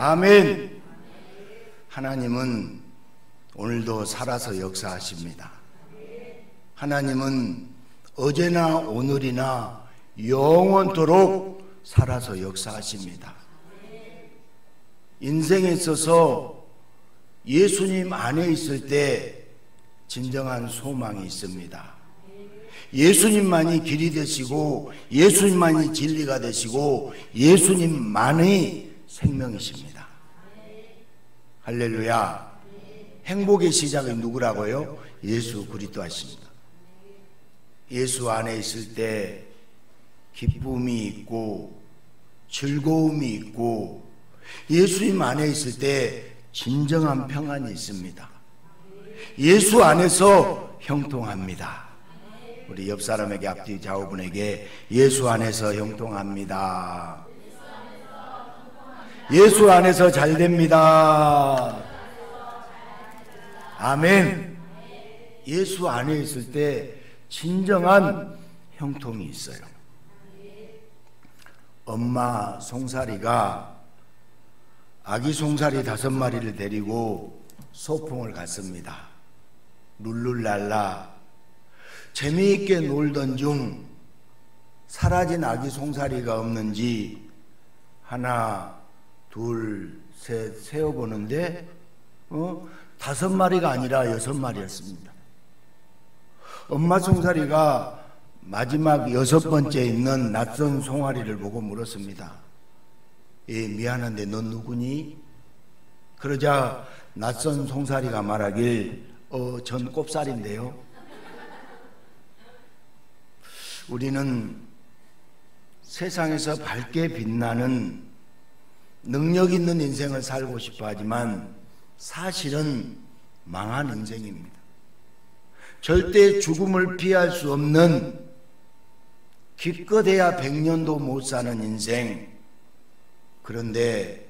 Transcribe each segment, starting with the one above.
아멘. 하나님은 오늘도 살아서 역사하십니다. 하나님은 어제나 오늘이나 영원토록 살아서 역사하십니다. 인생에 있어서 예수님 안에 있을 때 진정한 소망이 있습니다. 예수님만이 길이 되시고 예수님만이 진리가 되시고 예수님만이 생명이십니다. 할렐루야. 행복의 시작은 누구라고요? 예수 그리스도 하십니다. 예수 안에 있을 때 기쁨이 있고 즐거움이 있고 예수님 안에 있을 때 진정한 평안이 있습니다. 예수 안에서 형통합니다. 우리 옆 사람에게 앞뒤 좌우분에게 예수 안에서 형통합니다. 예수 안에서 잘 됩니다. 아멘. 예수 안에 있을 때 진정한 형통이 있어요. 엄마 송사리가 아기 송사리 5마리를 데리고 소풍을 갔습니다. 룰룰랄라 재미있게 놀던 중 사라진 아기 송사리가 없는지 하나 둘 셋 세어보는데 5마리가 아니라 6마리였습니다. 엄마 송사리가 마지막 6번째 있는 낯선 송아리를 보고 물었습니다. 미안한데 넌 누구니? 그러자 낯선 송사리가 말하길 전 꼽살인데요. 우리는 세상에서 밝게 빛나는 능력 있는 인생을 살고 싶어 하지만 사실은 망한 인생입니다. 절대 죽음을 피할 수 없는 기껏해야 100년도 못 사는 인생. 그런데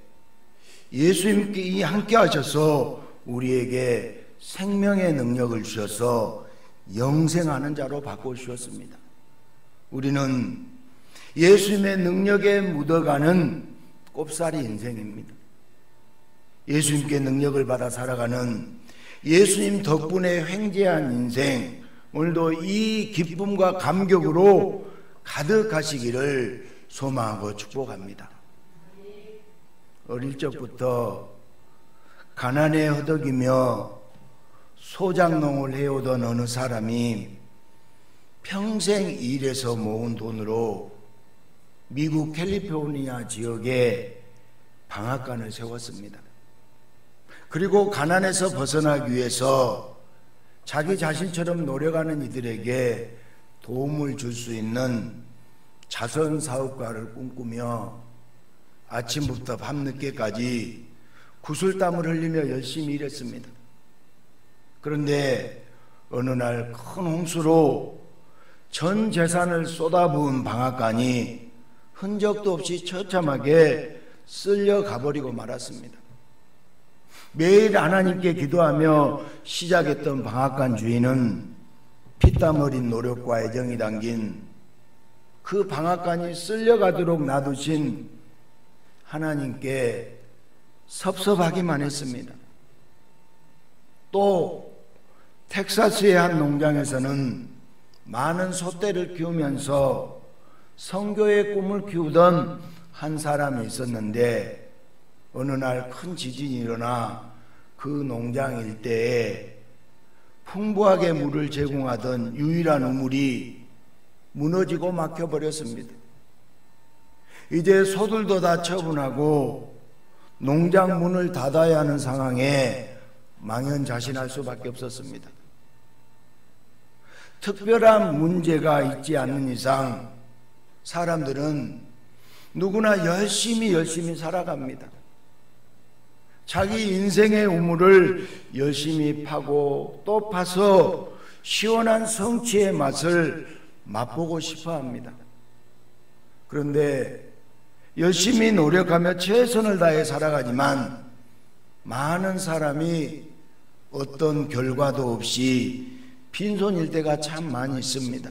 예수님께 함께 하셔서 우리에게 생명의 능력을 주셔서 영생하는 자로 바꿔주셨습니다. 우리는 예수님의 능력에 묻어가는 꼽사리 인생입니다. 예수님께 능력을 받아 살아가는 예수님 덕분에 횡재한 인생, 오늘도 이 기쁨과 감격으로 가득하시기를 소망하고 축복합니다. 어릴 적부터 가난에 허덕이며 소장농을 해오던 어느 사람이 평생 일해서 모은 돈으로 미국 캘리포니아 지역에 방앗간을 세웠습니다. 그리고 가난에서 벗어나기 위해서 자기 자신처럼 노력하는 이들에게 도움을 줄 수 있는 자선 사업가를 꿈꾸며 아침부터 밤늦게까지 구슬땀을 흘리며 열심히 일했습니다. 그런데 어느 날 큰 홍수로 전 재산을 쏟아부은 방앗간이 흔적도 없이 처참하게 쓸려 가버리고 말았습니다. 매일 하나님께 기도하며 시작했던 방앗간 주인은 피땀 어린 노력과 애정이 담긴 그 방앗간이 쓸려가도록 놔두신 하나님께 섭섭하기만 했습니다. 또 텍사스의 한 농장에서는 많은 소떼를 키우면서 선교의 꿈을 키우던 한 사람이 있었는데 어느 날 큰 지진이 일어나 그 농장 일대에 풍부하게 물을 제공하던 유일한 우물이 무너지고 막혀버렸습니다. 이제 소들도 다 처분하고 농장 문을 닫아야 하는 상황에 망연자실할 수밖에 없었습니다. 특별한 문제가 있지 않는 이상 사람들은 누구나 열심히 살아갑니다. 자기 인생의 우물을 열심히 파고 또 파서 시원한 성취의 맛을 맛보고 싶어 합니다. 그런데 열심히 노력하며 최선을 다해 살아가지만 많은 사람이 어떤 결과도 없이 빈손일 때가 참 많이 있습니다.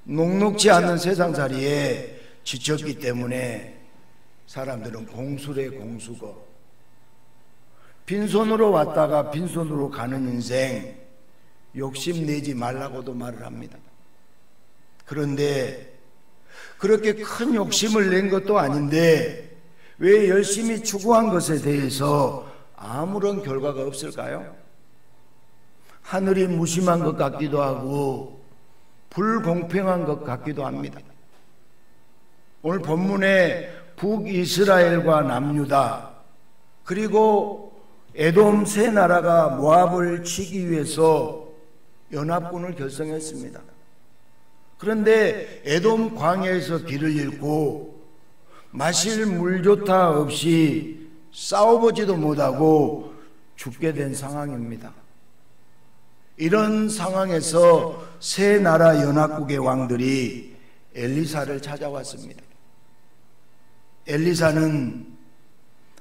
녹록지 않는 세상살이에 지쳤기 때문에 사람들은 공수래 공수고, 빈손으로 왔다가 빈손으로 가는 인생, 욕심내지 말라고도 말을 합니다. 그런데 그렇게 큰 욕심을 낸 것도 아닌데 왜 열심히 추구한 것에 대해서 아무런 결과가 없을까요? 하늘이 무심한 것 같기도 하고 불공평한 것 같기도 합니다. 오늘 본문에 북이스라엘과 남유다, 그리고 에돔 세 나라가 모압을 치기 위해서 연합군을 결성했습니다. 그런데 에돔 광야에서 길을 잃고 마실 물조차 없이 싸워보지도 못하고 죽게 된 상황입니다. 이런 상황에서 세 나라 연합국의 왕들이 엘리사를 찾아왔습니다. 엘리사는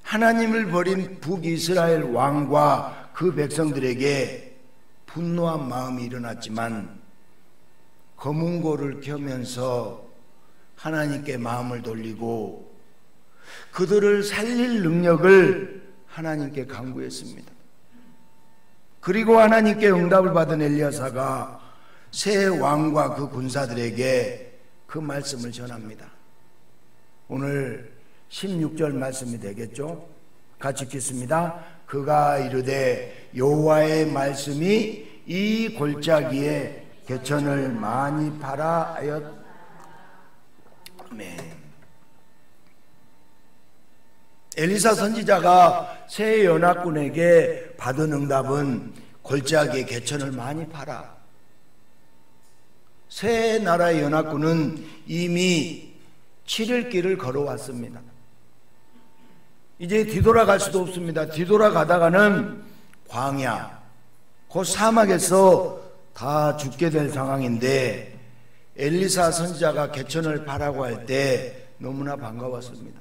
하나님을 버린 북이스라엘 왕과 그 백성들에게 분노한 마음이 일어났지만 검은고를 켜면서 하나님께 마음을 돌리고 그들을 살릴 능력을 하나님께 간구했습니다. 그리고 하나님께 응답을 받은 엘리야사가 새 왕과 그 군사들에게 그 말씀을 전합니다. 오늘 16절 말씀이 되겠죠? 같이 읽겠습니다. 그가 이르되 여호와의 말씀이 이 골짜기에 개천을 많이 팔아 하였. 아멘. 엘리사 선지자가 새 연합군에게 받은 응답은 골짜기에 개천을 많이 팔아. 새 나라의 연합군은 이미 7일 길을 걸어왔습니다. 이제 뒤돌아갈 수도 없습니다. 뒤돌아가다가는 광야, 그 사막에서 다 죽게 될 상황인데 엘리사 선지자가 개천을 파라고 할 때 너무나 반가웠습니다.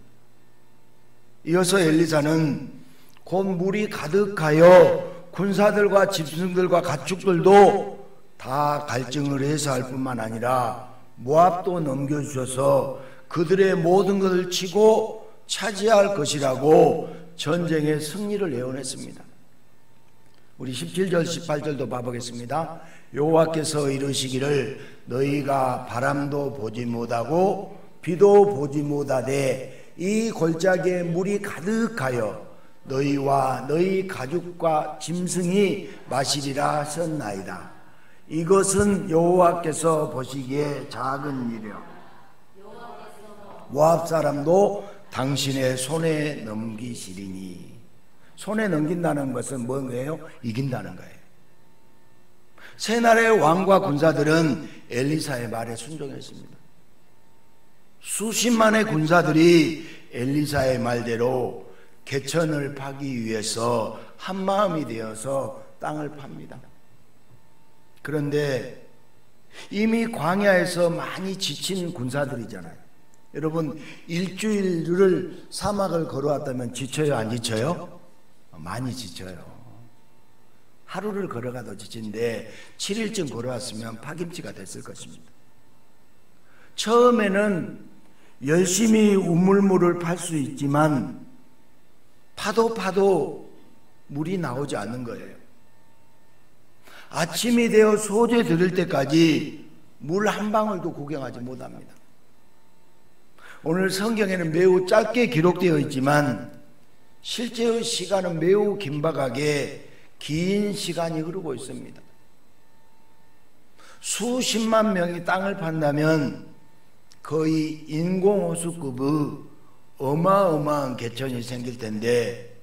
이어서 엘리사는 곧 물이 가득하여 군사들과 짐승들과 가축들도 다 갈증을 해서 할 뿐만 아니라 모압도 넘겨주셔서 그들의 모든 것을 치고 차지할 것이라고 전쟁의 승리를 예언했습니다. 우리 17절 18절도 봐보겠습니다. 여호와께서 이르시기를 너희가 바람도 보지 못하고 비도 보지 못하되 이 골짜기에 물이 가득하여 너희와 너희 가죽과 짐승이 마시리라 하셨나이다. 이것은 여호와께서 보시기에 작은 일이요 모압 사람도 당신의 손에 넘기시리니. 손에 넘긴다는 것은 뭔가요? 이긴다는 거예요. 세 나라의 왕과 군사들은 엘리사의 말에 순종했습니다. 수십만의 군사들이 엘리사의 말대로 개천을 파기 위해서 한마음이 되어서 땅을 팝니다. 그런데 이미 광야에서 많이 지친 군사들이잖아요. 여러분, 일주일을 사막을 걸어왔다면 지쳐요, 안 지쳐요? 많이 지쳐요. 하루를 걸어가도 지친데 7일쯤 걸어왔으면 파김치가 됐을 것입니다. 처음에는 열심히 우물물을 팔 수 있지만 파도 물이 나오지 않는 거예요. 아침이 되어 소재 들을 때까지 물 한 방울도 구경하지 못합니다. 오늘 성경에는 매우 짧게 기록되어 있지만 실제의 시간은 매우 긴박하게 긴 시간이 흐르고 있습니다. 수십만 명이 땅을 판다면 거의 인공호수급의 어마어마한 개천이 생길 텐데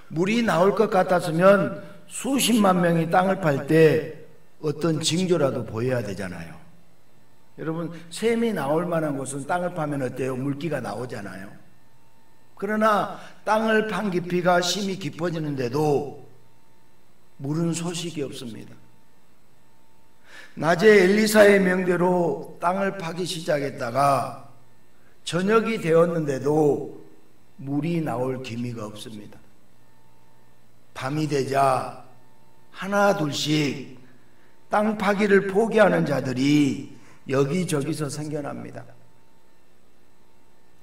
물이 나올 것 같았으면 수십만 명이 땅을 팔 때 어떤 징조라도 보여야 되잖아요. 여러분, 샘이 나올 만한 곳은 땅을 파면 어때요? 물기가 나오잖아요. 그러나 땅을 판 깊이가 심히 깊어지는데도 물은 소식이 없습니다. 낮에 엘리사의 명대로 땅을 파기 시작했다가 저녁이 되었는데도 물이 나올 기미가 없습니다. 밤이 되자 하나 둘씩 땅 파기를 포기하는 자들이 여기저기서 생겨납니다.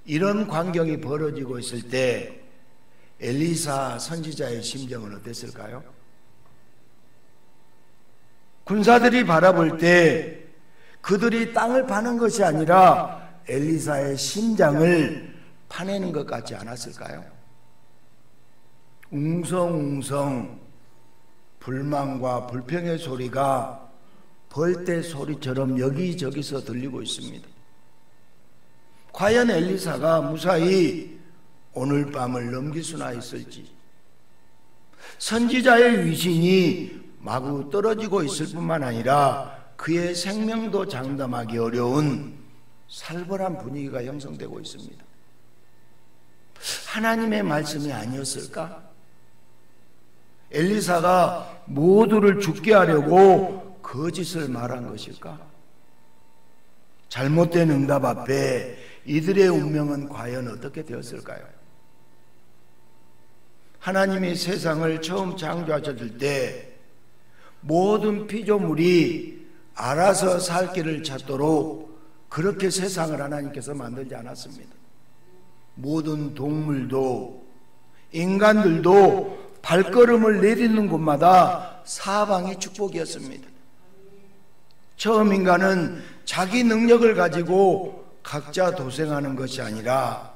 이런 광경이 벌어지고 있을 때 엘리사 선지자의 심정은 어땠을까요? 군사들이 바라볼 때 그들이 땅을 파는 것이 아니라 엘리사의 심장을 파내는 것 같지 않았을까요? 웅성웅성 불만과 불평의 소리가 벌떼 소리처럼 여기저기서 들리고 있습니다. 과연 엘리사가 무사히 오늘 밤을 넘길 수나 있을지, 선지자의 위신이 마구 떨어지고 있을 뿐만 아니라 그의 생명도 장담하기 어려운 살벌한 분위기가 형성되고 있습니다. 하나님의 말씀이 아니었을까? 엘리사가 모두를 죽게 하려고 거짓을 말한 것일까? 잘못된 응답 앞에 이들의 운명은 과연 어떻게 되었을까요? 하나님이 세상을 처음 창조하셨을 때 모든 피조물이 알아서 살 길을 찾도록 그렇게 세상을 하나님께서 만들지 않았습니다. 모든 동물도 인간들도 발걸음을 내딛는 곳마다 사방이 축복이었습니다. 처음 인간은 자기 능력을 가지고 각자 도생하는 것이 아니라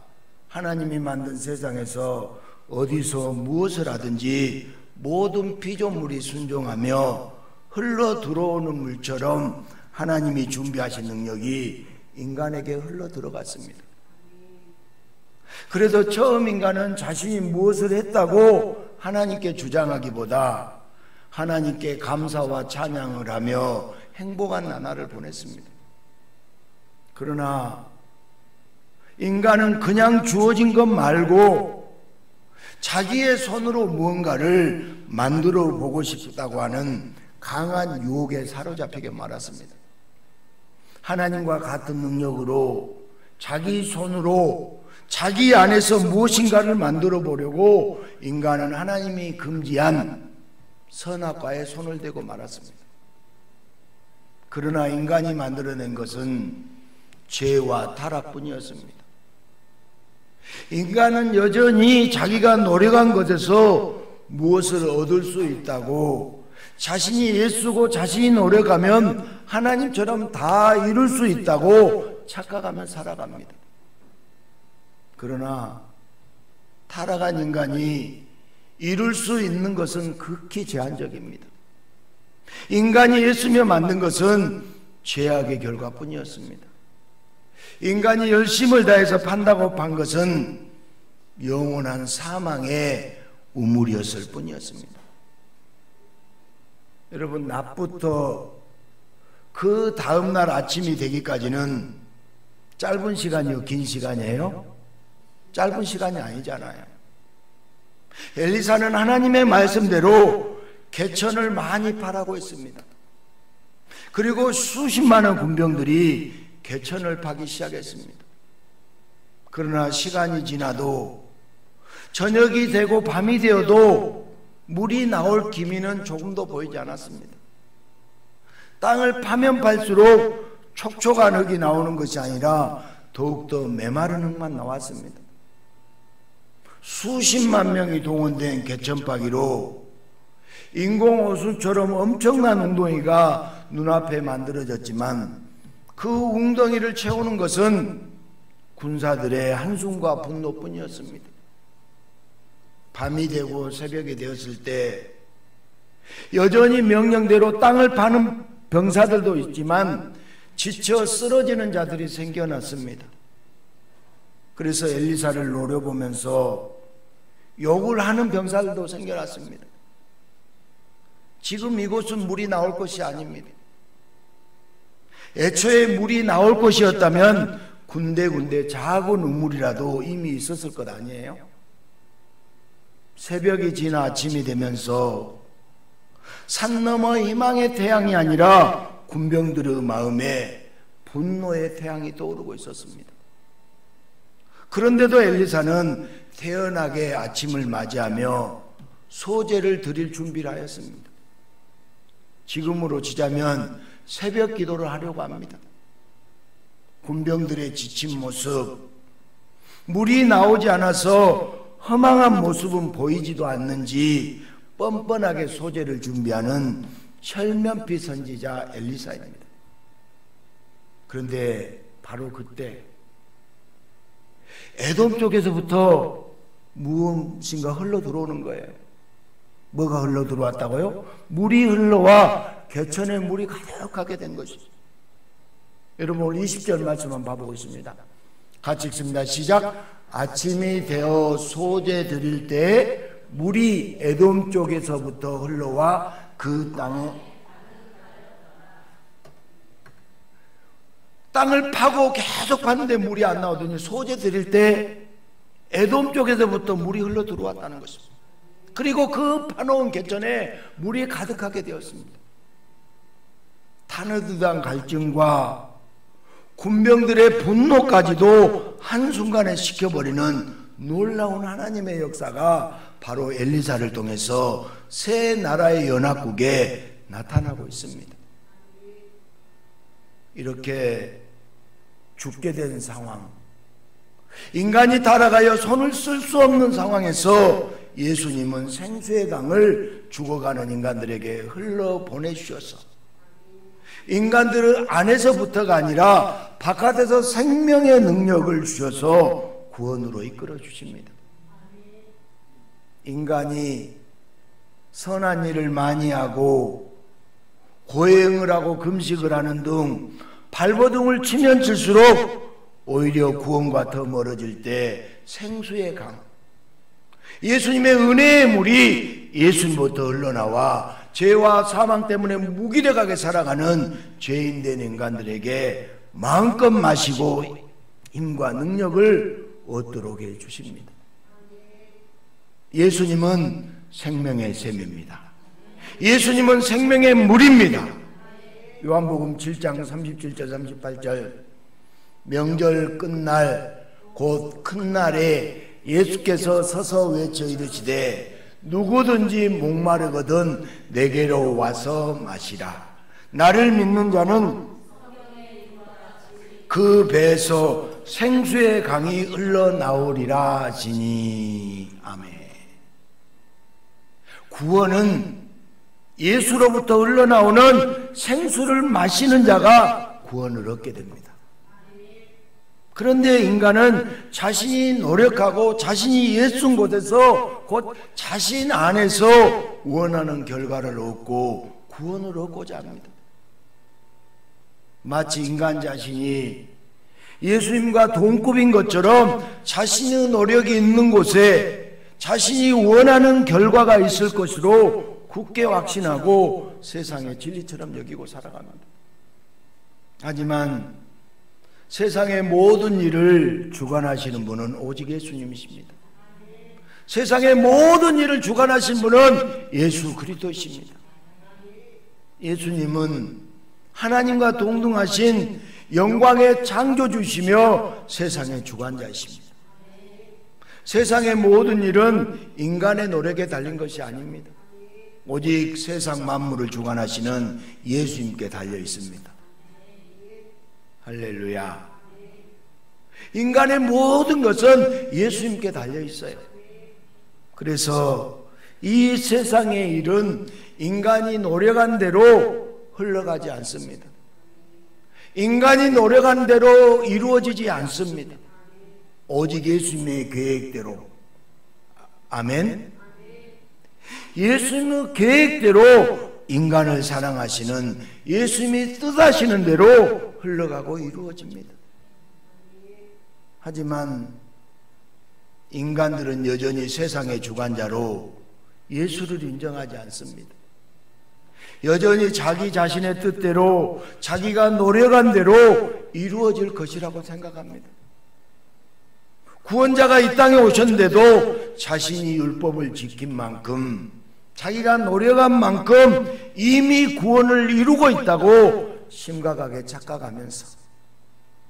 하나님이 만든 세상에서 어디서 무엇을 하든지 모든 피조물이 순종하며 흘러 들어오는 물처럼 하나님이 준비하신 능력이 인간에게 흘러 들어갔습니다. 그래서 처음 인간은 자신이 무엇을 했다고 하나님께 주장하기보다 하나님께 감사와 찬양을 하며 행복한 나날을 보냈습니다. 그러나 인간은 그냥 주어진 것 말고 자기의 손으로 무언가를 만들어 보고 싶다고 하는 강한 유혹에 사로잡히게 말았습니다. 하나님과 같은 능력으로 자기 손으로 자기 안에서 무엇인가를 만들어 보려고 인간은 하나님이 금지한 선악과에 손을 대고 말았습니다. 그러나 인간이 만들어낸 것은 죄와 타락뿐이었습니다. 인간은 여전히 자기가 노력한 것에서 무엇을 얻을 수 있다고, 자신이 애쓰고 자신이 노력하면 하나님처럼 다 이룰 수 있다고 착각하며 살아갑니다. 그러나 타락한 인간이 이룰 수 있는 것은 극히 제한적입니다. 인간이 애쓰며 만든 것은 죄악의 결과뿐이었습니다. 인간이 열심을 다해서 판다고 판 것은 영원한 사망의 우물이었을 뿐이었습니다. 여러분, 낮부터 그 다음날 아침이 되기까지는 짧은 시간이요, 긴 시간이에요? 짧은 시간이 아니잖아요. 엘리사는 하나님의 말씀대로 개천을 많이 파라고 했습니다. 그리고 수십만의 군병들이 개천을 파기 시작했습니다. 그러나 시간이 지나도 저녁이 되고 밤이 되어도 물이 나올 기미는 조금도 보이지 않았습니다. 땅을 파면 팔수록 촉촉한 흙이 나오는 것이 아니라 더욱더 메마른 흙만 나왔습니다. 수십만 명이 동원된 개천파기로 인공호수처럼 엄청난 웅덩이가 눈앞에 만들어졌지만 그 웅덩이를 채우는 것은 군사들의 한숨과 분노뿐이었습니다. 밤이 되고 새벽이 되었을 때 여전히 명령대로 땅을 파는 병사들도 있지만 지쳐 쓰러지는 자들이 생겨났습니다. 그래서 엘리사를 노려보면서 욕을 하는 병사들도 생겨났습니다. 지금 이곳은 물이 나올 것이 아닙니다. 애초에 물이 나올 것이었다면 군데군데 작은 우물이라도 이미 있었을 것 아니에요? 새벽이 지나 아침이 되면서 산 너머 희망의 태양이 아니라 군병들의 마음에 분노의 태양이 떠오르고 있었습니다. 그런데도 엘리사는 태연하게 아침을 맞이하며 소제를 드릴 준비를 하였습니다. 지금으로 치자면 새벽 기도를 하려고 합니다. 군병들의 지친 모습, 물이 나오지 않아서 허망한 모습은 보이지도 않는지 뻔뻔하게 소재를 준비하는 철면피 선지자 엘리사입니다. 그런데 바로 그때 에돔 쪽에서부터 무엇인가 흘러 들어오는 거예요. 뭐가 흘러 들어왔다고요? 물이 흘러와 개천에 물이 가득하게 된 것이죠. 여러분 오늘 20절 말씀만 봐보겠습니다. 같이 읽습니다. 시작. 아침이 되어 소재 드릴 때 물이 에돔 쪽에서부터 흘러와 그 땅을 파고 계속 파는데 물이 안 나오더니 소재 드릴 때 에돔 쪽에서부터 물이 흘러 들어왔다는 것입니다. 그리고 그 파놓은 개천에 물이 가득하게 되었습니다. 타느드한 갈증과 군병들의 분노까지도 한순간에 식혀버리는 놀라운 하나님의 역사가 바로 엘리사를 통해서 세 나라의 연합국에 나타나고 있습니다. 이렇게 죽게 된 상황, 인간이 타락하여 손을 쓸 수 없는 상황에서 예수님은 생수의 강을 죽어가는 인간들에게 흘러보내주셔서 인간들 안에서부터가 아니라 바깥에서 생명의 능력을 주셔서 구원으로 이끌어 주십니다. 인간이 선한 일을 많이 하고 고행을 하고 금식을 하는 등 발버둥을 치면 칠수록 오히려 구원과 더 멀어질 때 생수의 강, 예수님의 은혜의 물이 예수님부터 흘러나와 죄와 사망 때문에 무기력하게 살아가는 죄인된 인간들에게 마음껏 마시고 힘과 능력을 얻도록 해주십니다. 예수님은 생명의 샘입니다. 예수님은 생명의 물입니다. 요한복음 7장 37절 38절 명절 끝날 곧 큰 날에 예수께서 서서 외쳐 이르시되 누구든지 목마르거든 내게로 와서 마시라. 나를 믿는 자는 그 배에서 생수의 강이 흘러나오리라 하시니. 아멘. 구원은 예수로부터 흘러나오는 생수를 마시는 자가 구원을 얻게 됩니다. 그런데 인간은 자신이 노력하고 자신이 예수인 곳에서 곧 자신 안에서 원하는 결과를 얻고 구원을 얻고자 합니다. 마치 인간 자신이 예수님과 동급인 것처럼 자신의 노력이 있는 곳에 자신이 원하는 결과가 있을 것으로 굳게 확신하고 세상의 진리처럼 여기고 살아갑니다. 하지만 세상의 모든 일을 주관하시는 분은 오직 예수님이십니다. 세상의 모든 일을 주관하신 분은 예수 그리스도이십니다. 예수님은 하나님과 동등하신 영광의 창조주시며 세상의 주관자이십니다. 세상의 모든 일은 인간의 노력에 달린 것이 아닙니다. 오직 세상 만물을 주관하시는 예수님께 달려 있습니다. 할렐루야. 인간의 모든 것은 예수님께 달려 있어요. 그래서 이 세상의 일은 인간이 노력한 대로 흘러가지 않습니다. 인간이 노력한 대로 이루어지지 않습니다. 오직 예수님의 계획대로. 아멘. 예수님의 계획대로 인간을 사랑하시는 예수님이 뜻하시는 대로 흘러가고 이루어집니다. 하지만 인간들은 여전히 세상의 주관자로 예수를 인정하지 않습니다. 여전히 자기 자신의 뜻대로 자기가 노력한 대로 이루어질 것이라고 생각합니다. 구원자가 이 땅에 오셨는데도 자신이 율법을 지킨 만큼 자기가 노력한 만큼 이미 구원을 이루고 있다고 심각하게 착각하면서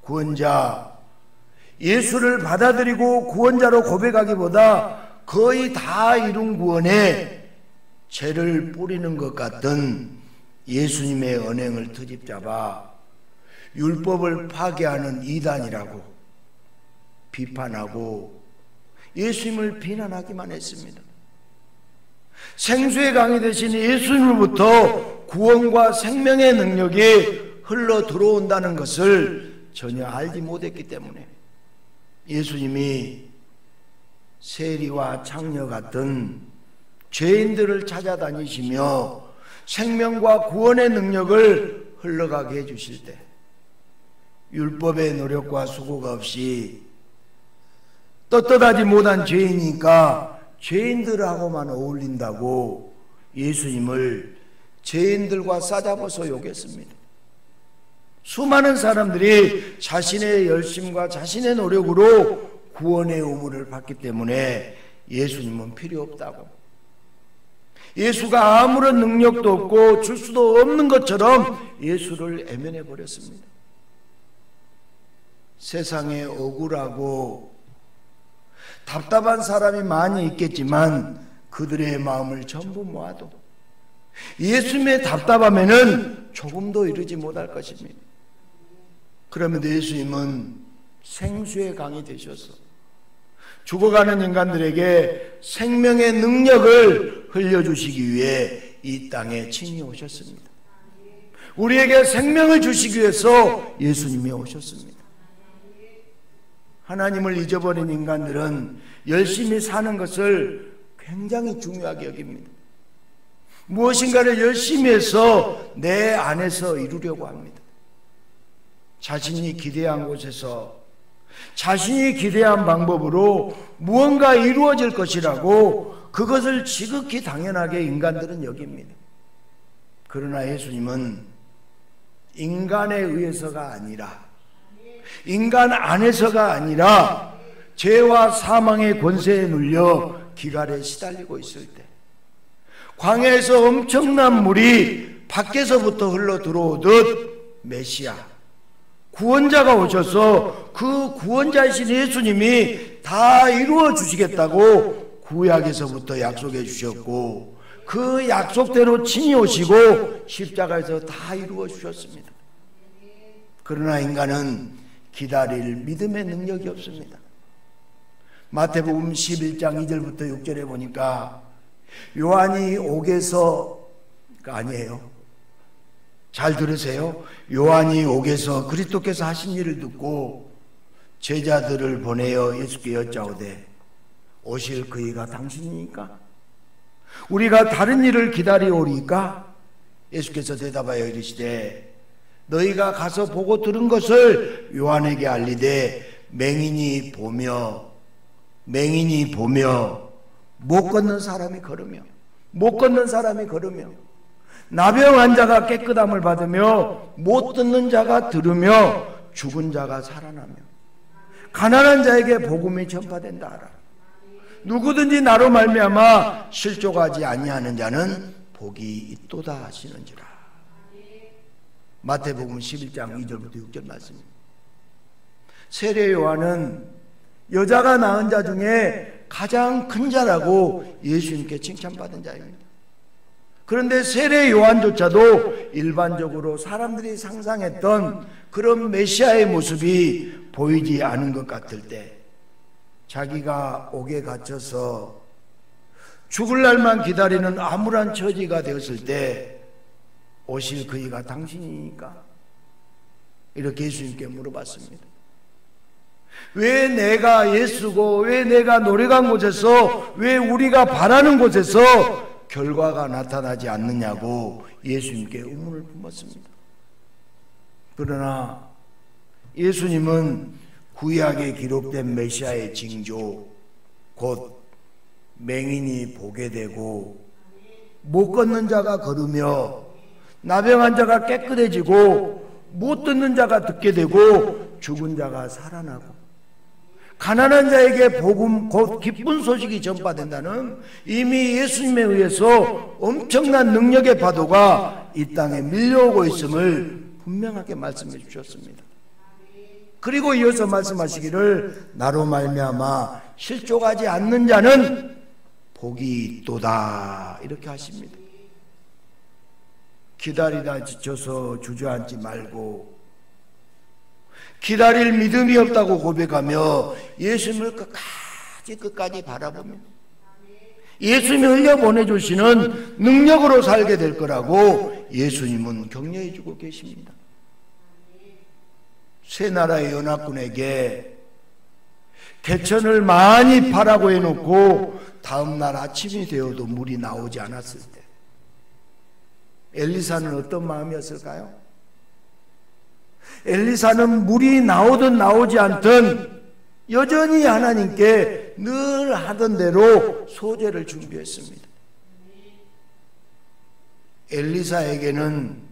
구원자 예수를 받아들이고 구원자로 고백하기보다 거의 다 이룬 구원에 죄를 뿌리는 것 같은 예수님의 언행을 트집잡아 율법을 파괴하는 이단이라고 비판하고 예수님을 비난하기만 했습니다. 생수의 강이 되신 예수님으로부터 구원과 생명의 능력이 흘러 들어온다는 것을 전혀 알지 못했기 때문에 예수님이 세리와 창녀 같은 죄인들을 찾아다니시며 생명과 구원의 능력을 흘러가게 해주실 때 율법의 노력과 수고가 없이 떳떳하지 못한 죄인이니까 죄인들하고만 어울린다고 예수님을 죄인들과 싸잡아서 욕했습니다. 수많은 사람들이 자신의 열심과 자신의 노력으로 구원의 의무를 받기 때문에 예수님은 필요 없다고, 예수가 아무런 능력도 없고 줄 수도 없는 것처럼 예수를 애면해 버렸습니다. 세상에 억울하고 답답한 사람이 많이 있겠지만 그들의 마음을 전부 모아도 예수님의 답답함에는 조금도 이르지 못할 것입니다. 그러면도 예수님은 생수의 강이 되셔서 죽어가는 인간들에게 생명의 능력을 흘려주시기 위해 이 땅에 친히 오셨습니다. 우리에게 생명을 주시기 위해서 예수님이 오셨습니다. 하나님을 잊어버린 인간들은 열심히 사는 것을 굉장히 중요하게 여깁니다. 무엇인가를 열심히 해서 내 안에서 이루려고 합니다. 자신이 기대한 곳에서 자신이 기대한 방법으로 무언가 이루어질 것이라고 그것을 지극히 당연하게 인간들은 여깁니다. 그러나 예수님은 인간에 의해서가 아니라, 인간 안에서가 아니라 죄와 사망의 권세에 눌려 기갈에 시달리고 있을 때, 광야에서 엄청난 물이 밖에서부터 흘러 들어오듯 메시아 구원자가 오셔서 그 구원자이신 예수님이 다 이루어 주시겠다고 구약에서부터 약속해 주셨고 그 약속대로 친히 오시고 십자가에서 다 이루어 주셨습니다. 그러나 인간은 기다릴 믿음의 능력이 없습니다. 마태복음 11장 2절부터 6절에 보니까 요한이 옥에서 아니에요. 잘 들으세요. 요한이 옥에서 그리스도께서 하신 일을 듣고 제자들을 보내어 예수께 여짜오되 오실 그이가 당신이니까? 우리가 다른 일을 기다리오리까? 예수께서 대답하여 이르시되 너희가 가서 보고 들은 것을 요한에게 알리되 맹인이 보며 못 걷는 사람이 걸으며 나병 환자가 깨끗함을 받으며 못 듣는 자가 들으며 죽은 자가 살아나며 가난한 자에게 복음이 전파된다 하라. 누구든지 나로 말미암아 실족하지 아니하는 자는 복이 있도다 하시는지라. 마태복음 11장 2절부터 6절 말씀입니다. 세례 요한은 여자가 낳은 자 중에 가장 큰 자라고 예수님께 칭찬받은 자입니다. 그런데 세례 요한조차도 일반적으로 사람들이 상상했던 그런 메시아의 모습이 보이지 않은 것 같을 때, 자기가 옥에 갇혀서 죽을 날만 기다리는 암울한 처지가 되었을 때 오실 그이가 당신이니까? 이렇게 예수님께 물어봤습니다. 왜 내가 예수고 왜 내가 노래간 곳에서 왜 우리가 바라는 곳에서 결과가 나타나지 않느냐고 예수님께 의문을 품었습니다. 그러나 예수님은 구약에 기록된 메시아의 징조, 곧 맹인이 보게 되고 못 걷는 자가 걸으며 나병한 자가 깨끗해지고 못 듣는 자가 듣게 되고 죽은 자가 살아나고 가난한 자에게 복음 곧 기쁜 소식이 전파된다는 이미 예수님에 의해서 엄청난 능력의 파도가 이 땅에 밀려오고 있음을 분명하게 말씀해 주셨습니다. 그리고 이어서 말씀하시기를 나로 말미암아 실족하지 않는 자는 복이 있도다 이렇게 하십니다. 기다리다 지쳐서 주저앉지 말고 기다릴 믿음이 없다고 고백하며 예수님을 끝까지 바라보며 예수님이 흘려보내주시는 능력으로 살게 될 거라고 예수님은 격려해주고 계십니다. 세 나라의 연합군에게 개천을 많이 파라고 해놓고 다음날 아침이 되어도 물이 나오지 않았을 때 엘리사는 어떤 마음이었을까요? 엘리사는 물이 나오든 나오지 않든 여전히 하나님께 늘 하던 대로 소재를 준비했습니다. 엘리사에게는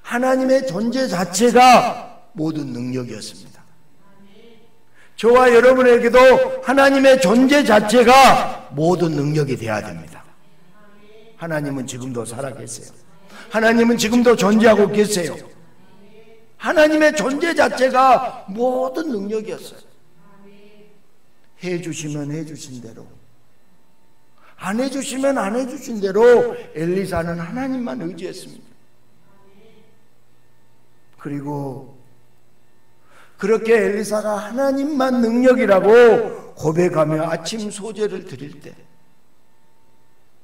하나님의 존재 자체가 모든 능력이었습니다. 저와 여러분에게도 하나님의 존재 자체가 모든 능력이 되어야 됩니다. 하나님은 지금도 살아계세요. 하나님은 지금도 존재하고 계세요. 하나님의 존재 자체가 모든 능력이었어요. 해주시면 해주신 대로, 안 해주시면 안 해주신 대로 엘리사는 하나님만 의지했습니다. 그리고 그렇게 엘리사가 하나님만 능력이라고 고백하며 아침 소재를 드릴 때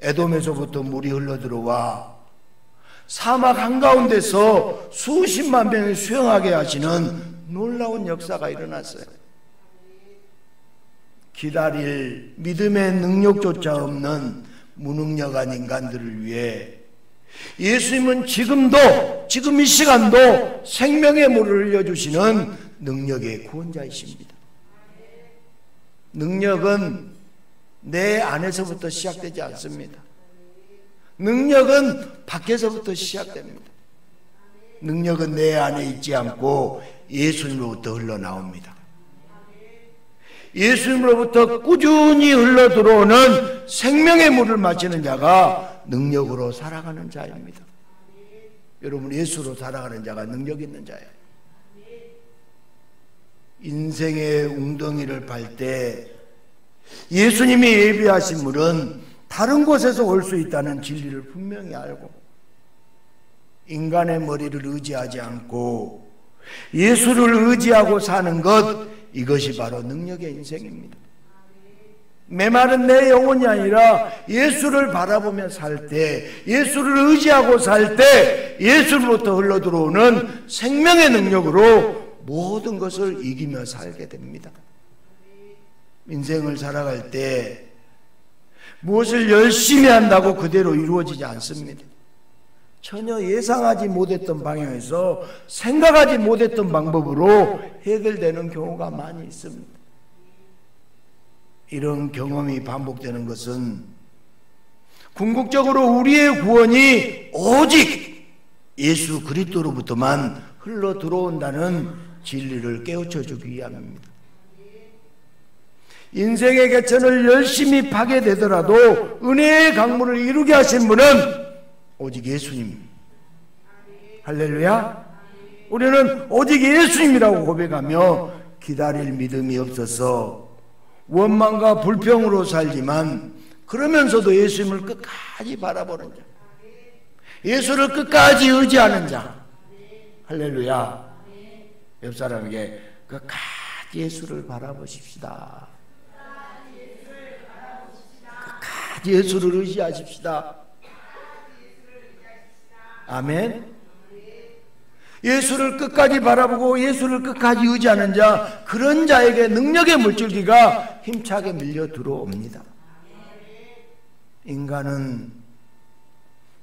에돔에서부터 물이 흘러들어와 사막 한가운데서 수십만 명을 수영하게 하시는 놀라운 역사가 일어났어요. 기다릴 믿음의 능력조차 없는 무능력한 인간들을 위해 예수님은 지금 이 시간도 생명의 물을 흘려주시는 능력의 구원자이십니다. 능력은 내 안에서부터 시작되지 않습니다. 능력은 밖에서부터 시작됩니다. 능력은 내 안에 있지 않고 예수님으로부터 흘러나옵니다. 예수님으로부터 꾸준히 흘러들어오는 생명의 물을 마시는 자가 능력으로 살아가는 자입니다. 여러분, 예수로 살아가는 자가 능력 있는 자예요. 인생의 웅덩이를 팔 때 예수님이 예비하신 물은 다른 곳에서 올 수 있다는 진리를 분명히 알고 인간의 머리를 의지하지 않고 예수를 의지하고 사는 것, 이것이 바로 능력의 인생입니다. 메마른 내 영혼이 아니라 예수를 바라보며 살 때, 예수를 의지하고 살 때 예수로부터 흘러들어오는 생명의 능력으로 모든 것을 이기며 살게 됩니다. 인생을 살아갈 때 무엇을 열심히 한다고 그대로 이루어지지 않습니다. 전혀 예상하지 못했던 방향에서 생각하지 못했던 방법으로 해결되는 경우가 많이 있습니다. 이런 경험이 반복되는 것은 궁극적으로 우리의 구원이 오직 예수 그리스도로부터만 흘러 들어온다는 진리를 깨우쳐 주기 위함입니다. 인생의 개천을 열심히 파게 되더라도 은혜의 강물을 이루게 하신 분은 오직 예수님. 할렐루야. 우리는 오직 예수님이라고 고백하며 기다릴 믿음이 없어서 원망과 불평으로 살지만 그러면서도 예수님을 끝까지 바라보는 자, 예수를 끝까지 의지하는 자. 할렐루야. 옆 사람에게 끝까지 예수를 바라보십시다. 끝까지 예수를 의지하십시다. 아멘. 예수를 끝까지 바라보고 예수를 끝까지 의지하는 자, 그런 자에게 능력의 물줄기가 힘차게 밀려 들어옵니다. 인간은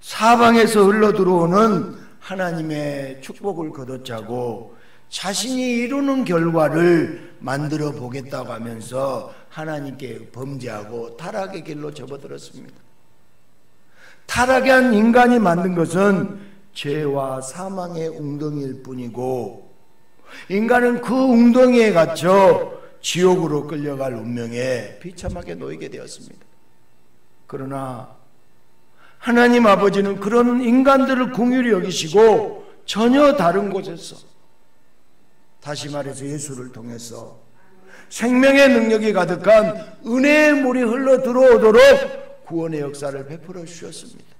사방에서 흘러 들어오는 하나님의 축복을 걷어차고 자신이 이루는 결과를 만들어 보겠다고 하면서 하나님께 범죄하고 타락의 길로 접어들었습니다. 타락한 인간이 만든 것은 죄와 사망의 웅덩이일 뿐이고 인간은 그 웅덩이에 갇혀 지옥으로 끌려갈 운명에 비참하게 놓이게 되었습니다. 그러나 하나님 아버지는 그런 인간들을 긍휼히 여기시고 전혀 다른 곳에서, 다시 말해서 예수를 통해서 생명의 능력이 가득한 은혜의 물이 흘러 들어오도록 구원의 역사를 베풀어 주셨습니다.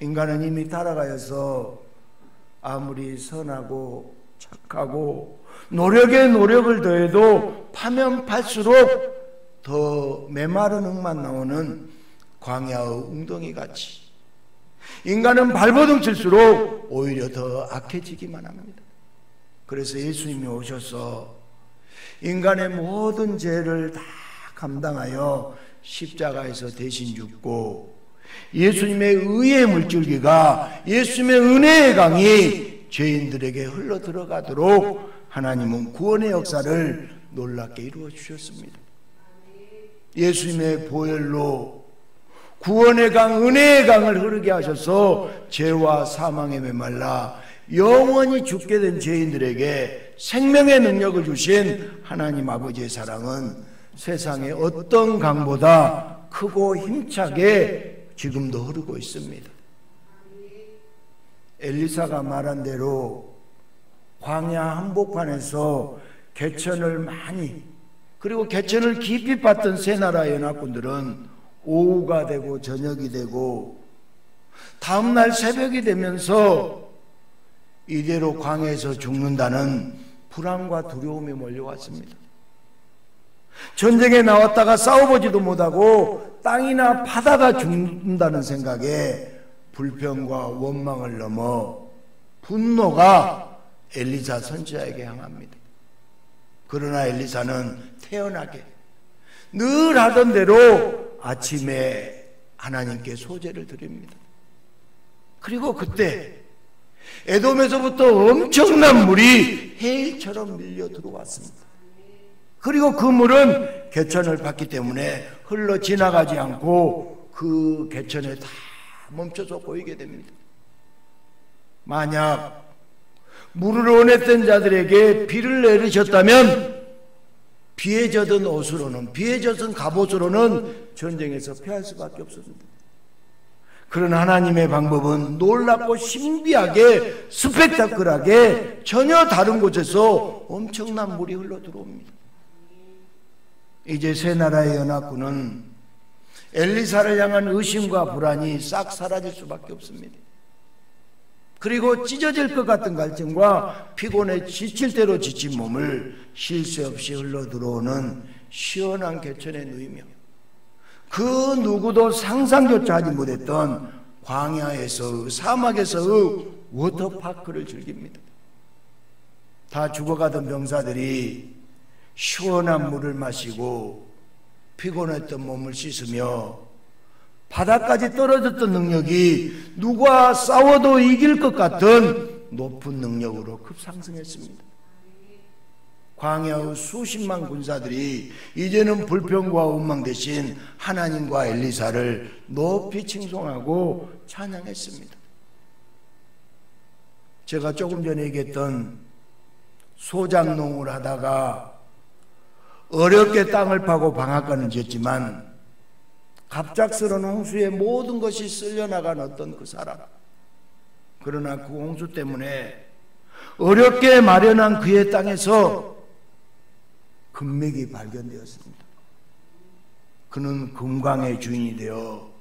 인간은 이미 타락하여서 아무리 선하고 착하고 노력에 노력을 더해도 파면 팔수록 더 메마른 흙만 나오는 광야의 웅덩이 같이 인간은 발버둥 칠수록 오히려 더 악해지기만 합니다. 그래서 예수님이 오셔서 인간의 모든 죄를 다 감당하여 십자가에서 대신 죽고 예수님의 의의 물줄기가 예수님의 은혜의 강이 죄인들에게 흘러 들어가도록 하나님은 구원의 역사를 놀랍게 이루어 주셨습니다. 예수님의 보혈로 구원의 강, 은혜의 강을 흐르게 하셔서 죄와 사망에 메말라 영원히 죽게 된 죄인들에게 생명의 능력을 주신 하나님 아버지의 사랑은 세상의 어떤 강보다 크고 힘차게 지금도 흐르고 있습니다. 엘리사가 말한 대로 광야 한복판에서 개천을 많이 그리고 개천을 깊이 팠던 세 나라 연합군들은 오후가 되고 저녁이 되고 다음날 새벽이 되면서 이대로 광야에서 죽는다는 불안과 두려움이 몰려왔습니다. 전쟁에 나왔다가 싸워보지도 못하고 땅이나 파다가 죽는다는 생각에 불평과 원망을 넘어 분노가 엘리사 선지자에게 향합니다. 그러나 엘리사는 태연하게 늘 하던 대로 아침에 하나님께 소제를 드립니다. 그리고 그때 에돔에서부터 엄청난 물이 해일처럼 밀려 들어왔습니다. 그리고 그 물은 개천을 팠기 때문에 흘러 지나가지 않고 그 개천에 다 멈춰서 고이게 됩니다. 만약 물을 원했던 자들에게 비를 내리셨다면 비에 젖은 옷으로는, 비에 젖은 갑옷으로는 전쟁에서 패할 수밖에 없었습니다. 그런 하나님의 방법은 놀랍고 신비하게 스펙타클하게 전혀 다른 곳에서 엄청난 물이 흘러 들어옵니다. 이제 세 나라의 연합군은 엘리사를 향한 의심과 불안이 싹 사라질 수밖에 없습니다. 그리고 찢어질 것 같은 갈증과 피곤에 지칠 대로 지친 몸을 쉴 새 없이 흘러 들어오는 시원한 개천에 누이며 그 누구도 상상조차 하지 못했던 광야에서 사막에서의 워터파크를 즐깁니다. 다 죽어가던 병사들이 시원한 물을 마시고 피곤했던 몸을 씻으며 바닥까지 떨어졌던 능력이 누가 싸워도 이길 것 같은 높은 능력으로 급상승했습니다. 광야의 수십만 군사들이 이제는 불평과 원망 대신 하나님과 엘리사를 높이 칭송하고 찬양했습니다. 제가 조금 전에 얘기했던 소작농을 하다가 어렵게 땅을 파고 방앗간을 지었지만 갑작스러운 홍수에 모든 것이 쓸려나간 어떤 그 사람, 그러나 그 홍수 때문에 어렵게 마련한 그의 땅에서 금맥이 발견되었습니다. 그는 금광의 주인이 되어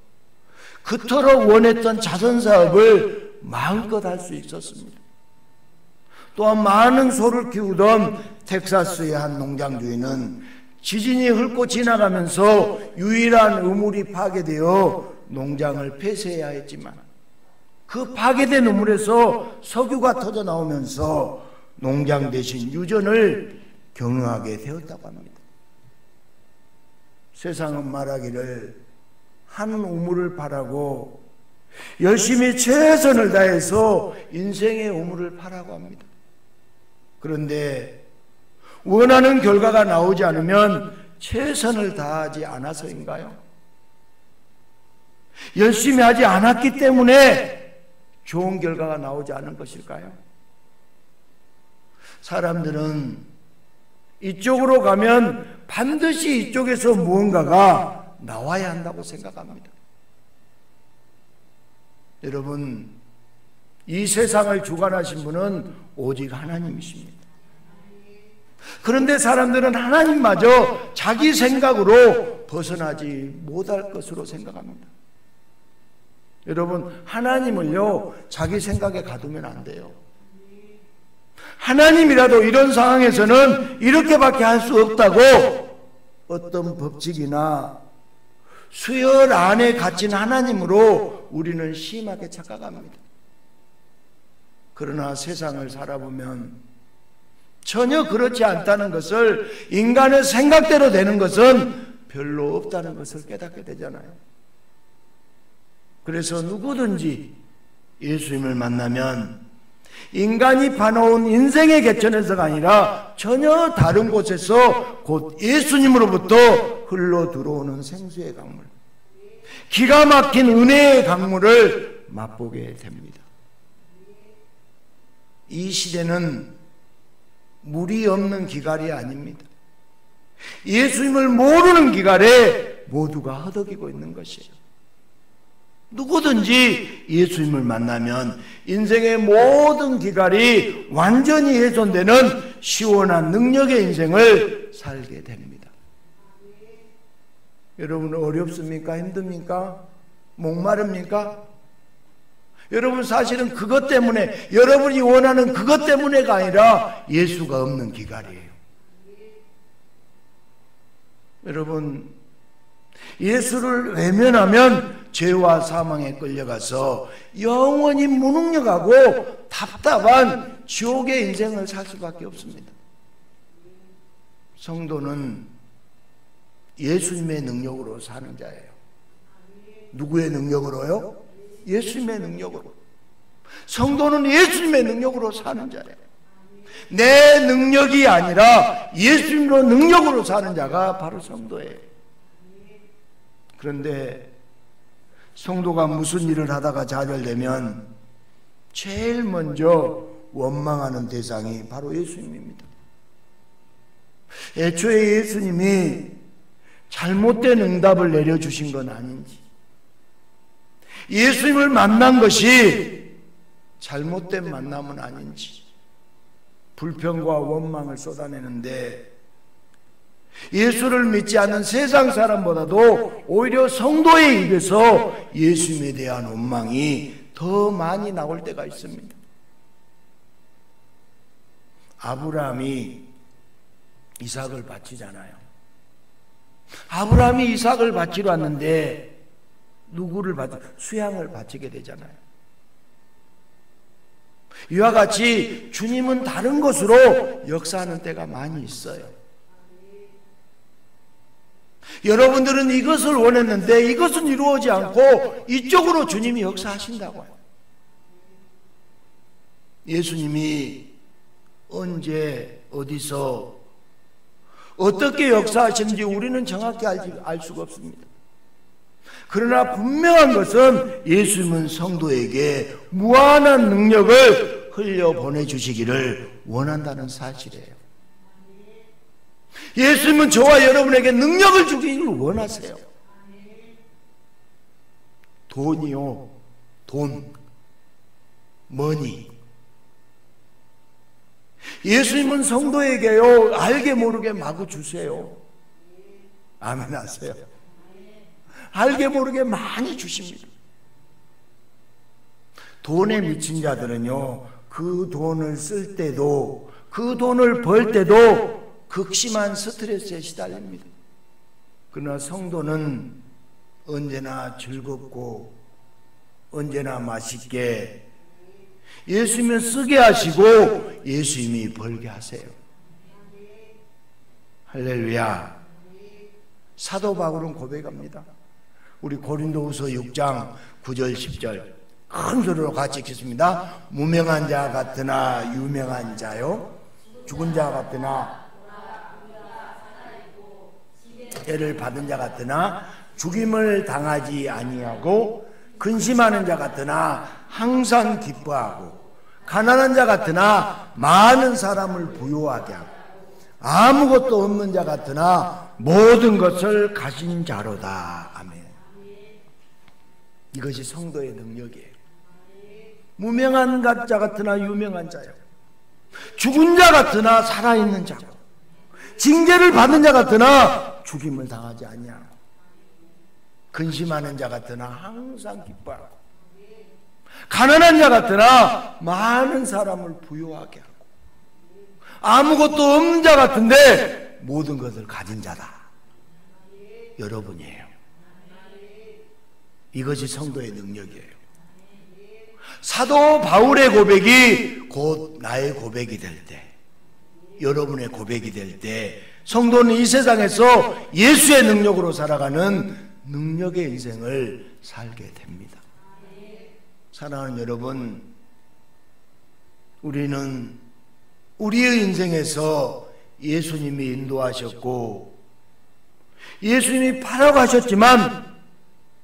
그토록 원했던 자선사업을 마음껏 할 수 있었습니다. 또한 많은 소를 키우던 텍사스의 한 농장 주인은 지진이 훑고 지나가면서 유일한 우물이 파괴되어 농장을 폐쇄해야 했지만 그 파괴된 우물에서 석유가 터져 나오면서 농장 대신 유전을 경영하게 되었다고 합니다. 세상은 말하기를 한 우물을 파라고 열심히 최선을 다해서 인생의 우물을 파라고 합니다. 그런데 원하는 결과가 나오지 않으면 최선을 다하지 않아서인가요? 열심히 하지 않았기 때문에 좋은 결과가 나오지 않은 것일까요? 사람들은 이쪽으로 가면 반드시 이쪽에서 무언가가 나와야 한다고 생각합니다. 여러분, 이 세상을 주관하신 분은 오직 하나님이십니다. 그런데 사람들은 하나님마저 자기 생각으로 벗어나지 못할 것으로 생각합니다. 여러분, 하나님을요 자기 생각에 가두면 안 돼요. 하나님이라도 이런 상황에서는 이렇게밖에 할 수 없다고 어떤 법칙이나 수열 안에 갇힌 하나님으로 우리는 심하게 착각합니다. 그러나 세상을 살아보면 전혀 그렇지 않다는 것을, 인간의 생각대로 되는 것은 별로 없다는 것을 깨닫게 되잖아요. 그래서 누구든지 예수님을 만나면 인간이 파놓은 인생의 개천에서가 아니라 전혀 다른 곳에서 곧 예수님으로부터 흘러 들어오는 생수의 강물, 기가 막힌 은혜의 강물을 맛보게 됩니다. 이 시대는 물이 없는 기갈이 아닙니다. 예수님을 모르는 기갈에 모두가 허덕이고 있는 것이에요. 누구든지 예수님을 만나면 인생의 모든 기갈이 완전히 훼손되는 시원한 능력의 인생을 살게 됩니다. 여러분, 어렵습니까? 힘듭니까? 목마릅니까? 여러분, 사실은 그것 때문에, 여러분이 원하는 그것 때문에가 아니라 예수가 없는 기갈이에요. 여러분, 예수를 외면하면 죄와 사망에 끌려가서 영원히 무능력하고 답답한 지옥의 인생을 살 수밖에 없습니다. 성도는 예수님의 능력으로 사는 자예요. 누구의 능력으로요? 예수님의 능력으로. 성도는 예수님의 능력으로 사는 자예요. 내 능력이 아니라 예수님으로 능력으로 사는 자가 바로 성도예요. 그런데 성도가 무슨 일을 하다가 좌절되면 제일 먼저 원망하는 대상이 바로 예수님입니다. 애초에 예수님이 잘못된 응답을 내려주신 건 아닌지, 예수님을 만난 것이 잘못된 만남은 아닌지 불평과 원망을 쏟아내는데, 예수를 믿지 않는 세상 사람보다도 오히려 성도의 입에서 예수님에 대한 원망이 더 많이 나올 때가 있습니다. 아브라함이 이삭을 바치잖아요. 아브라함이 이삭을 바치러 왔는데 누구를 수양을 바치게 되잖아요. 이와 같이 주님은 다른 것으로 역사하는 때가 많이 있어요. 여러분들은 이것을 원했는데 이것은 이루어지지 않고 이쪽으로 주님이 역사하신다고요. 예수님이 언제 어디서 어떻게 역사하시는지 우리는 정확히 알 수가 없습니다. 그러나 분명한 것은 예수님은 성도에게 무한한 능력을 흘려보내주시기를 원한다는 사실이에요. 예수님은 저와 여러분에게 능력을 주기를 원하세요. 돈이요, 돈, 머니. 예수님은 성도에게요, 알게 모르게 마구 주세요. 아멘 하세요. 알게 모르게 많이 주십니다. 돈에 미친 자들은요, 그 돈을 쓸 때도, 그 돈을 벌 때도 극심한 스트레스에 시달립니다. 그러나 성도는 언제나 즐겁고 언제나 맛있게 예수님을 쓰게 하시고 예수님이 벌게 하세요. 할렐루야. 사도 바울은 고백합니다. 우리 고린도후서 6장 9절 10절 큰 소리로 같이 읽겠습니다. 무명한 자 같으나 유명한 자요, 죽은 자 같으나 해를 받은 자 같으나 죽임을 당하지 아니하고, 근심하는 자 같으나 항상 기뻐하고, 가난한 자 같으나 많은 사람을 부유하게 하고, 아무것도 없는 자 같으나 모든 것을 가진 자로다. 아멘. 이것이 성도의 능력이에요. 무명한 자 같으나 유명한 자요, 죽은 자 같으나 살아있는 자고, 징계를 받은 자 같으나 죽임을 당하지 아니하고, 근심하는 자 같으나 항상 기뻐하고, 가난한 자 같으나 많은 사람을 부유하게 하고, 아무것도 없는 자 같은데 모든 것을 가진 자다. 여러분이에요. 이것이 성도의 능력이에요. 사도 바울의 고백이 곧 나의 고백이 될 때, 여러분의 고백이 될 때, 성도는 이 세상에서 예수의 능력으로 살아가는 능력의 인생을 살게 됩니다. 사랑하는 여러분, 우리는 우리의 인생에서 예수님이 인도하셨고 예수님이 파라고 하셨지만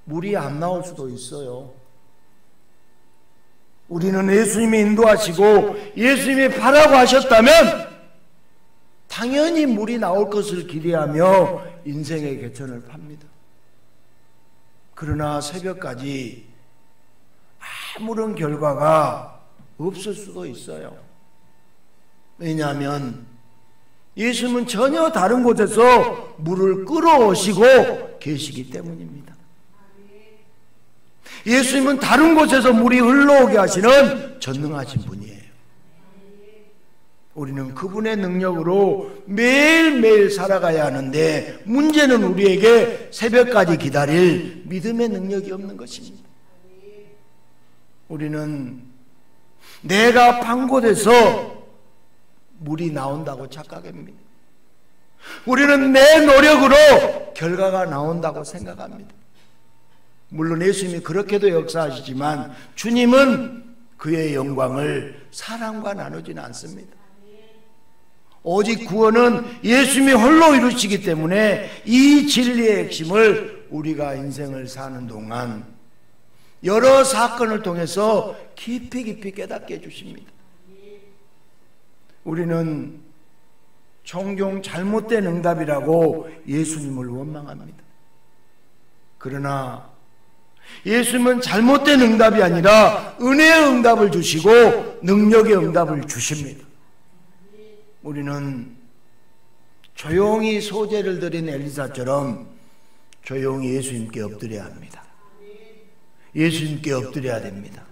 물이 안 나올 수도 있어요. 우리는 예수님이 인도하시고 예수님이 파라고 하셨다면 당연히 물이 나올 것을 기대하며 인생의 개천을 팝니다. 그러나 새벽까지 아무런 결과가 없을 수도 있어요. 왜냐하면 예수님은 전혀 다른 곳에서 물을 끌어오시고 계시기 때문입니다. 예수님은 다른 곳에서 물이 흘러오게 하시는 전능하신 분이에요. 우리는 그분의 능력으로 매일매일 살아가야 하는데 문제는 우리에게 새벽까지 기다릴 믿음의 능력이 없는 것입니다. 우리는 내가 판 곳에서 물이 나온다고 착각합니다. 우리는 내 노력으로 결과가 나온다고 생각합니다. 물론 예수님이 그렇게도 역사하시지만 주님은 그의 영광을 사람과 나누지는 않습니다. 오직 구원은 예수님이 홀로 이루시기 때문에 이 진리의 핵심을 우리가 인생을 사는 동안 여러 사건을 통해서 깊이 깨닫게 해주십니다. 우리는 종종 잘못된 응답이라고 예수님을 원망합니다. 그러나 예수님은 잘못된 응답이 아니라 은혜의 응답을 주시고 능력의 응답을 주십니다. 우리는 조용히 소제를 드린 엘리사처럼 조용히 예수님께 엎드려야 합니다. 예수님께 엎드려야 됩니다.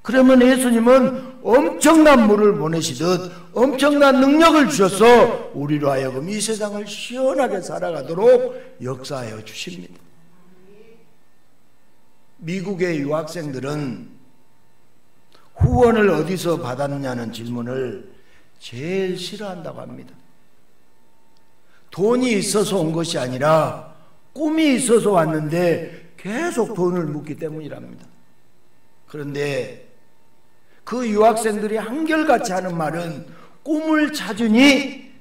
그러면 예수님은 엄청난 물을 보내시듯 엄청난 능력을 주셔서 우리로 하여금 이 세상을 시원하게 살아가도록 역사하여 주십니다. 미국의 유학생들은 후원을 어디서 받았느냐는 질문을 제일 싫어한다고 합니다. 돈이 있어서 온 것이 아니라 꿈이 있어서 왔는데 계속 돈을 묻기 때문이랍니다. 그런데 그 유학생들이 한결같이 하는 말은 꿈을 찾으니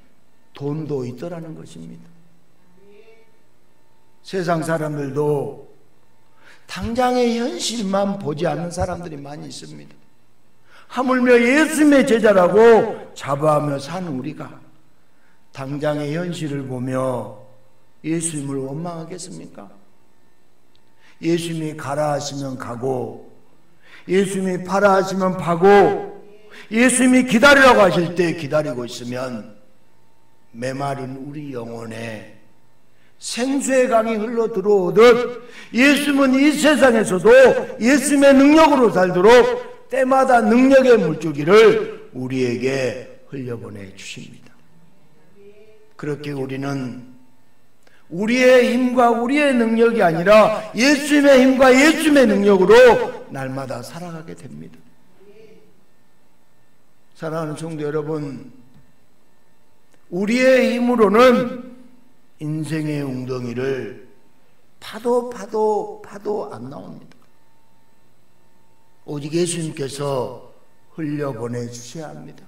돈도 있더라는 것입니다. 세상 사람들도 당장의 현실만 보지 않는 사람들이 많이 있습니다. 하물며 예수님의 제자라고 자부하며 사는 우리가 당장의 현실을 보며 예수님을 원망하겠습니까? 예수님이 가라 하시면 가고 예수님이 파라 하시면 파고 예수님이 기다리라고 하실 때 기다리고 있으면 메마른 우리 영혼에 생수의 강이 흘러 들어오듯 예수님은 이 세상에서도 예수님의 능력으로 살도록 때마다 능력의 물줄기를 우리에게 흘려보내 주십니다. 그렇게 우리는 우리의 힘과 우리의 능력이 아니라 예수님의 힘과 예수님의 능력으로 날마다 살아가게 됩니다. 사랑하는 성도 여러분, 우리의 힘으로는 인생의 웅덩이를 파도 안 나옵니다. 오직 예수님께서 흘려보내 주셔야 합니다.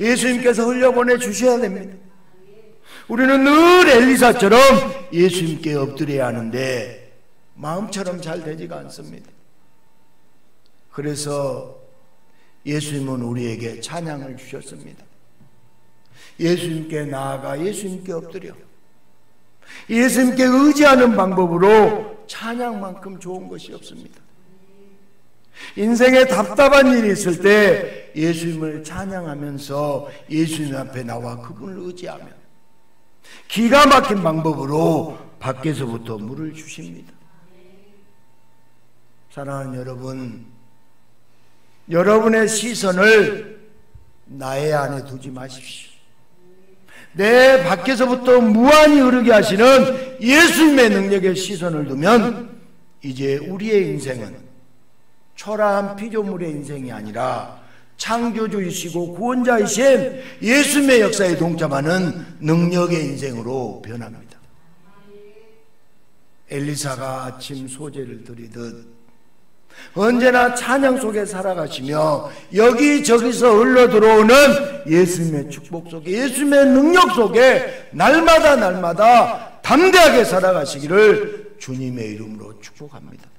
예수님께서 흘려보내 주셔야 됩니다. 우리는 늘 엘리사처럼 예수님께 엎드려야 하는데 마음처럼 잘 되지가 않습니다. 그래서 예수님은 우리에게 찬양을 주셨습니다. 예수님께 나아가 예수님께 엎드려 예수님께 의지하는 방법으로 찬양만큼 좋은 것이 없습니다. 인생에 답답한 일이 있을 때 예수님을 찬양하면서 예수님 앞에 나와 그분을 의지하면 기가 막힌 방법으로 밖에서부터 물을 주십니다. 사랑하는 여러분, 여러분의 시선을 나의 안에 두지 마십시오. 내 밖에서부터 무한히 흐르게 하시는 예수님의 능력에 시선을 두면 이제 우리의 인생은 초라한 피조물의 인생이 아니라 창조주이시고 구원자이신 예수님의 역사에 동참하는 능력의 인생으로 변합니다. 엘리사가 아침 소제를 드리듯 언제나 찬양 속에 살아가시며 여기저기서 흘러들어오는 예수님의 축복 속에, 예수님의 능력 속에 날마다 담대하게 살아가시기를 주님의 이름으로 축복합니다.